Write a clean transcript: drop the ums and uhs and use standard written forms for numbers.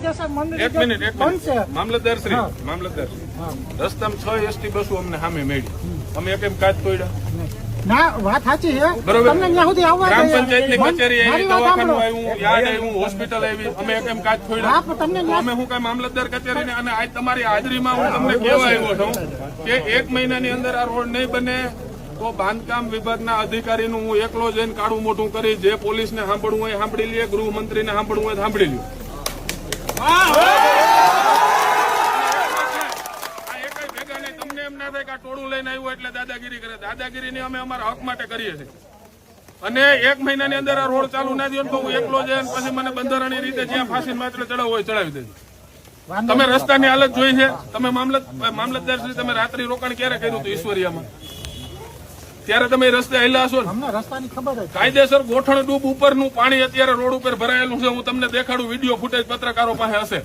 એક મિનિટ મામલતદાર શ્રી રસ્તામાં 6 એસટી બસો અમને સામે મળી, અમે કેમ કાચ તોડ્યા? ના, વાત સાચી છે. બરોબર. તમને ત્યાં સુધી આવવા ગ્રામ પંચાયતની કચેરી આવી, દવાખાનું આવ્યું, યાર્ડ આવ્યું, હોસ્પિટલ આવી, અમે કેમ કાચ તોડ્યા? અમે હું કઈ મામલતદાર કચેરીને અને આજ તમારી હાજરીમાં હું તમને કહેવા આવ્યો છું કે 1 મહિનાની અંદર આ રોડ નહીં બને તો બાંધકામ વિભાગના અધિકારીનું હું એકલો જઈને કાળું મોટું કરી, જે પોલીસને સાંભળવું હોય સાંભળી લે, ગૃહમંત્રીને સાંભળવું હોય સાંભળી લ્યો. તમને એમ ના થાય કે આ ટોળું લઈને આવ્યું એટલે દાદાગીરી કરે. દાદાગીરીની અમે અમારા હક માટે કરીએ છીએ. અને 1 મહિનાની અંદર આ રોડ ચાલુ ના થયો તો હું એકલો જઈને પછી મને બંધારણીય રીતે જ્યાં ફાંસી માત્ર ચડાવવું હોય ચડાવી દેજો. તમે રસ્તાની હાલત જોઈ છે. તમે મામલતદાર શ્રી તમે રાત્રિ રોકાણ ક્યારે કર્યું હતું ઈશ્વરિયામાં? ત્યારે તમે રસ્તે હેલા હશો ને? રસ્તાની ખબર છે. કાયદેસર ગોઠણ ડૂબ ઉપરનું પાણી અત્યારે રોડ ઉપર ભરાયેલું છે. હું તમને દેખાડું, વિડીયો ફૂટેજ પત્રકારો પાસે હશે.